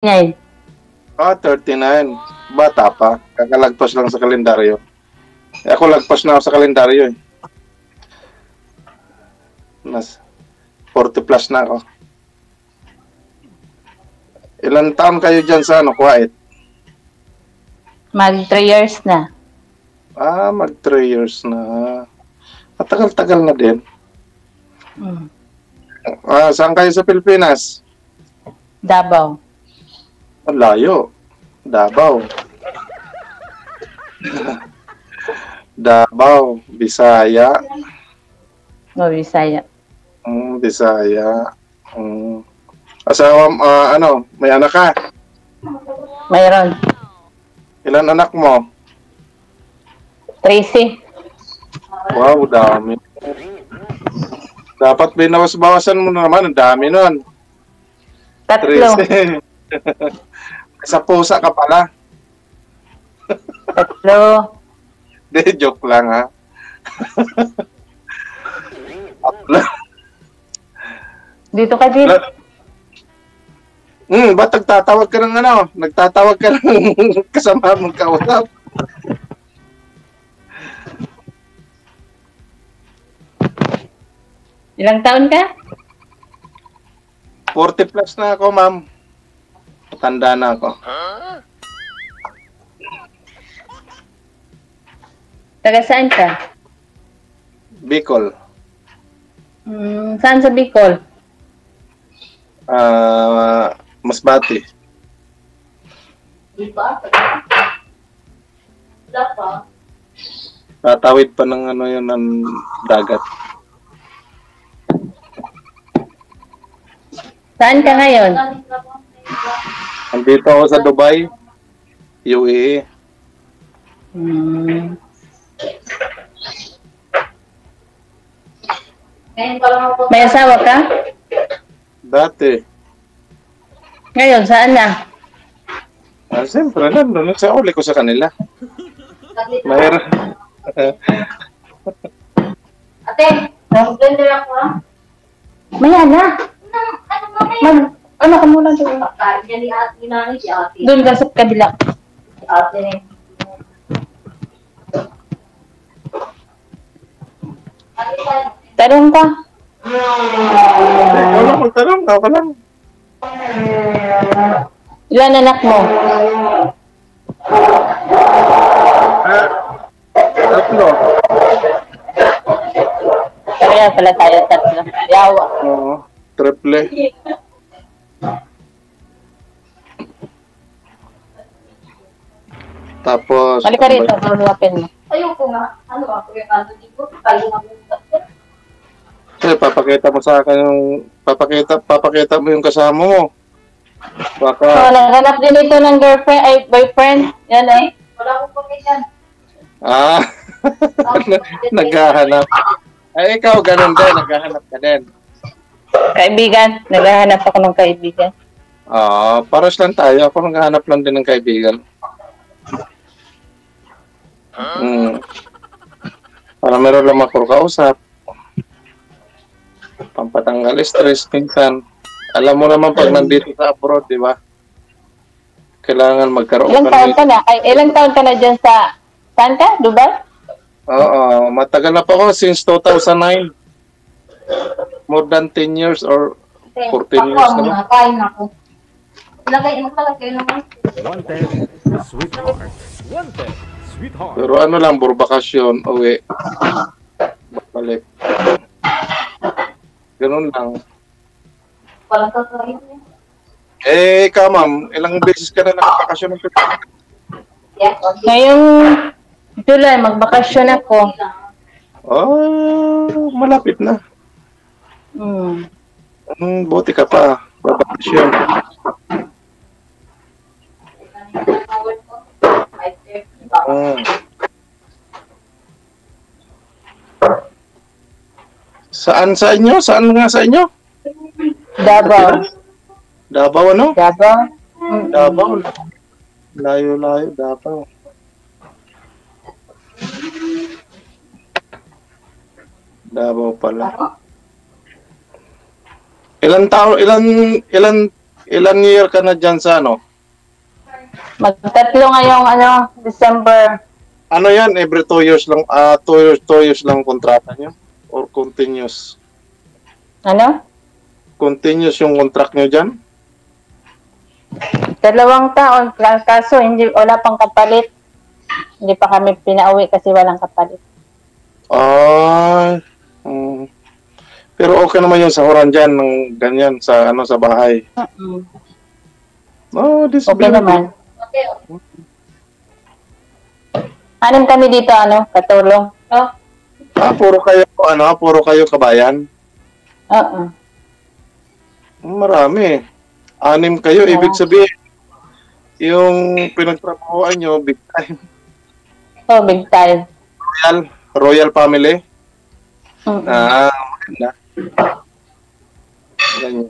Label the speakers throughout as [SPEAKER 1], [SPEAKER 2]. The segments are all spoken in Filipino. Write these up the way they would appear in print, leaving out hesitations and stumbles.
[SPEAKER 1] Ngayon.
[SPEAKER 2] 39. Bata pa. Kakalagpas lang sa kalendaryo. Ako lagpas na ako sa kalendaryo eh. Mas 40 plus na ako. Ilan taon kayo dyan sa Kuwait?
[SPEAKER 1] Mag 3 years na.
[SPEAKER 2] Mag 3 years na. Matagal-tagal na din. Saan kayo sa Pilipinas?
[SPEAKER 1] Davao.
[SPEAKER 2] Layo. Davao. Davao, Bisaya.
[SPEAKER 1] Bisaya.
[SPEAKER 2] Bisaya. Asawa, may anak ka?
[SPEAKER 1] Mayroon.
[SPEAKER 2] Ilan anak mo?
[SPEAKER 1] 13.
[SPEAKER 2] Wow, dami. Dapat binawas-bawasan mo naman. Ang dami nun.
[SPEAKER 1] 3.
[SPEAKER 2] Sa pusa ka pala.
[SPEAKER 1] 3.
[SPEAKER 2] Hindi, joke lang ha.
[SPEAKER 1] Dito ka din.
[SPEAKER 2] Ba't nagtatawag ka ng Nagtatawag ka ng kasama mong kausap?
[SPEAKER 1] Ilang taon ka?
[SPEAKER 2] 40 plus na ako, ma'am. Tanda na ako.
[SPEAKER 1] Taga saan ka?
[SPEAKER 2] Bicol.
[SPEAKER 1] Saan sa Bicol?
[SPEAKER 2] Masbate. Tatawid pa ng ng dagat.
[SPEAKER 1] Saan ka ngayon?
[SPEAKER 2] Andito ako sa Dubai, UAE.
[SPEAKER 1] May asawa ka?
[SPEAKER 2] Dati.
[SPEAKER 1] Ngayon, saan na?
[SPEAKER 2] Siyempre, nandun sa uli ko sa kanila. Mayroon.
[SPEAKER 3] Ate, mag-blender ako ha?
[SPEAKER 1] Maya na. Ano ka muna doon?
[SPEAKER 3] Pagkain niya ni ate nanay si ate.
[SPEAKER 1] Doon ka sa kabila.
[SPEAKER 3] Si ate na yung
[SPEAKER 1] Tanong ka.
[SPEAKER 2] Ikaw lang magtanong, ikaw ka lang.
[SPEAKER 1] Ilan anak mo?
[SPEAKER 2] Tatlo.
[SPEAKER 1] Kaya pala tayo 3. Yawa.
[SPEAKER 2] Oo, triple. Tapos...
[SPEAKER 1] Halika rito, tulapin mo.
[SPEAKER 3] ayoko nga. Ano ako yung kanto dito? Kayo nga mo.
[SPEAKER 2] Papakita mo sa akin yung... Papakita mo yung kasama mo. Baka...
[SPEAKER 1] Naghanap din ito ng girlfriend, ay boyfriend. Yan eh.
[SPEAKER 3] Wala akong pagkailan.
[SPEAKER 2] Naghahanap. Ay, ikaw, ganun din. Naghahanap ka din.
[SPEAKER 1] Kaibigan. Naghahanap ako ng kaibigan.
[SPEAKER 2] Paras lang tayo. Ako naghahanap lang din ng kaibigan. Para meron lang ako kausap. Pampatanggal stress minsan. Alam mo naman pag nandito sa abroad, di ba? Kailangan magkaroon
[SPEAKER 1] Ilang taon ka na? Ilang taon ka na dyan sa... Saan ka? Dubai?
[SPEAKER 2] Oo, matagal na pa ako since 2009. More than 10 years or 14 years na.
[SPEAKER 3] Ako, kain ako. Lagay kayo naman.
[SPEAKER 4] Wanted, sweetheart. Wanted, sweetheart.
[SPEAKER 2] Pero ano lang, burbakasyon, uwi. Balik. Ganun lang.
[SPEAKER 3] Walang kakain niya.
[SPEAKER 2] Ikaw ma'am, ilang beses ka na nakabakasyon ng Pilipinas?
[SPEAKER 3] Yeah,
[SPEAKER 1] Ngayong July, magbakasyon ako.
[SPEAKER 2] Malapit na. Buti ka pa. Babakasyon. Saan sa inyo? Saan nga sa inyo?
[SPEAKER 1] Davao.
[SPEAKER 2] Davao, ano?
[SPEAKER 1] Davao?
[SPEAKER 2] Davao. Layo-layo, Davao. Davao pala. Ilan Ilan year ka na dyan sa ano?
[SPEAKER 1] Magtatlo ngayong December.
[SPEAKER 2] Ano yan? Every 2 years lang, 2 years lang kontrata nyo? Or continuous?
[SPEAKER 1] Ano?
[SPEAKER 2] Continuous yung contract nyo dyan?
[SPEAKER 1] 2 taon. Kaso wala pang kapalit. Hindi pa kami pinauwi kasi walang kapalit.
[SPEAKER 2] Ay. Pero okay naman yung sahuran dyan ng ganyan sa sa bahay. Oh, this
[SPEAKER 1] Okay naman.
[SPEAKER 3] Okay.
[SPEAKER 1] Anim kami dito, katulong. Oh.
[SPEAKER 2] Puro kayo kabayan?
[SPEAKER 1] Oo.
[SPEAKER 2] Marami. 6 kayo, ibig sabihin, yung pinagtrabahoan nyo, big time.
[SPEAKER 1] Oh, big time.
[SPEAKER 2] Royal family?
[SPEAKER 1] Mm-hmm.
[SPEAKER 2] Maganda. Ganyan.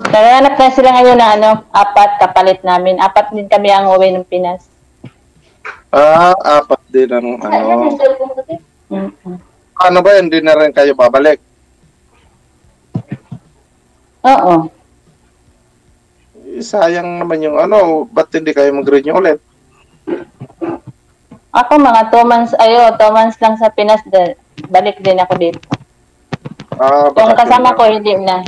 [SPEAKER 1] Naghanap na sila ngayon na 4 kapalit namin. 4 din kami ang uwi ng Pinas.
[SPEAKER 2] 4 din ang
[SPEAKER 1] Mm-hmm.
[SPEAKER 2] Ano ba, hindi na rin kayo babalik?
[SPEAKER 1] Oo.
[SPEAKER 2] Sayang naman yung ba't hindi kayo mag-renew ulit?
[SPEAKER 1] Ako mga 2 months, 2 months lang sa Pinas. Balik din ako dito. Yung kasama ko, hindi na.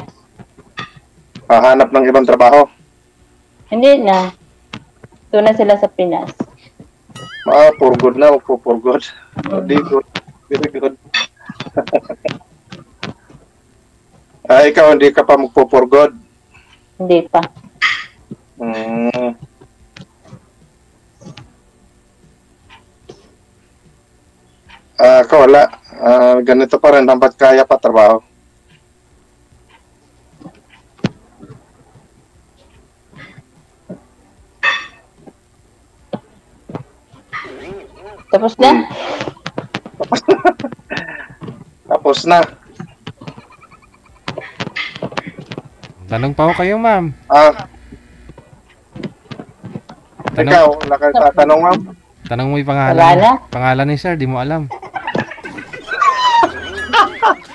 [SPEAKER 2] Hanap ng ibang trabaho?
[SPEAKER 1] Hindi na. Doon na sila sa Pinas.
[SPEAKER 2] For good na, for good. Very good. Very good. Ikaw, hindi ka pa magpo-for good?
[SPEAKER 1] Hindi pa.
[SPEAKER 2] Wala. Ganito pa rin, hanggat kaya pa trabaho.
[SPEAKER 1] Tapos na?
[SPEAKER 2] Tapos na.
[SPEAKER 5] Tanong pa ako kayo, ma'am.
[SPEAKER 2] Ikaw, nakatatanong, ma'am?
[SPEAKER 5] Tanong mo yung
[SPEAKER 1] Wala
[SPEAKER 5] pangalan.
[SPEAKER 1] na?
[SPEAKER 5] Pangalan ni sir, di mo alam.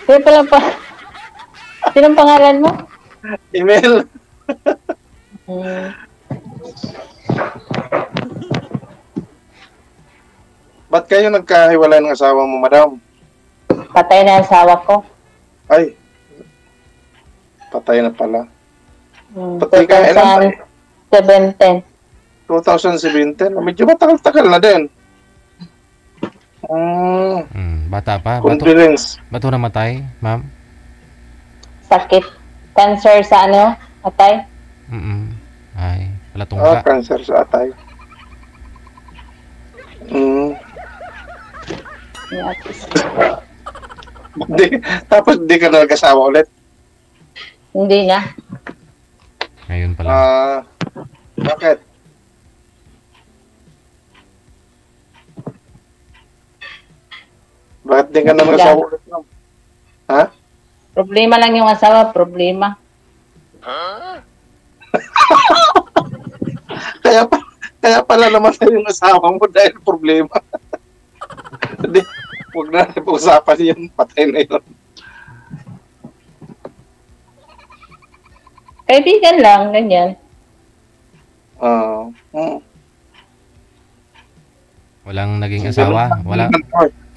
[SPEAKER 1] Sino pala pa? Sinong pangalan mo?
[SPEAKER 2] Email. Ba't kayo nagkahiwalay ng asawa mo, madam?
[SPEAKER 1] Patay na ang asawa ko.
[SPEAKER 2] Ay, patay na pala. Patay ka, ilan?
[SPEAKER 1] 2017.
[SPEAKER 2] 2017? Medyo matagal-tagal na din.
[SPEAKER 5] Bata pa.
[SPEAKER 2] Condolence.
[SPEAKER 5] Ba't ho namatay, ma'am?
[SPEAKER 1] Sakit. Cancer sa atay?
[SPEAKER 5] Ay, wala tungka.
[SPEAKER 2] Cancer sa atay. Tapos di ka na nag-asawa ulit?
[SPEAKER 1] Hindi na.
[SPEAKER 5] Ngayon pala.
[SPEAKER 2] Bakit? Bakit di ka na nag-asawa ulit? Ha?
[SPEAKER 1] Problema lang yung asawa, problema.
[SPEAKER 2] Kaya pala naman yung asawa mo dahil problema. Hindi, huwag na pag-usapan yan. Patay na yun.
[SPEAKER 1] Kaibigan lang, ganyan.
[SPEAKER 5] Walang naging asawa.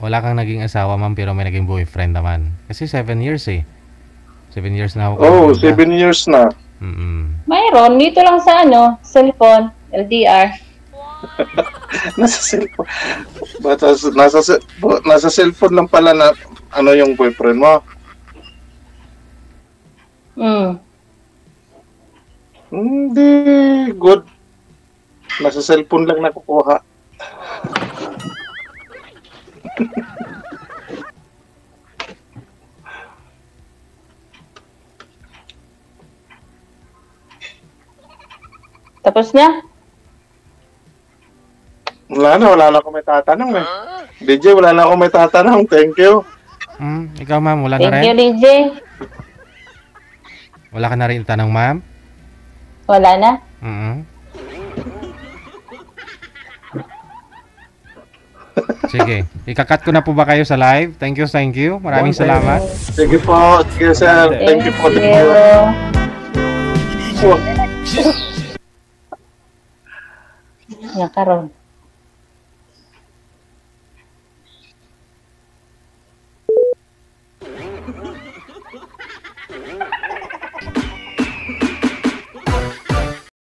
[SPEAKER 5] Wala kang naging asawa, ma'am, pero may naging boyfriend naman. Kasi 7 years eh. 7 years na ako.
[SPEAKER 2] 7 years na.
[SPEAKER 1] Mayroon, dito lang sa cellphone, LDR.
[SPEAKER 2] Nasa cellphone. Nasa cellphone lang pala na yung boyfriend mo. Hindi good. Nasa cellphone lang nakukuha.
[SPEAKER 1] Tapos na?
[SPEAKER 2] Wala na akong may tatanong eh. DJ, wala na akong may tatanong. Thank you.
[SPEAKER 5] Ikaw, ma'am, wala na
[SPEAKER 1] Thank you,
[SPEAKER 5] rin?
[SPEAKER 1] DJ.
[SPEAKER 5] Wala ka na rin tanong, ma'am?
[SPEAKER 1] Wala na?
[SPEAKER 5] Sige. Ikakat ko na po ba kayo sa live? Thank you. Maraming salamat.
[SPEAKER 2] Sige po. Sige, sir. Thank you po.
[SPEAKER 1] Thank you. Nga karon.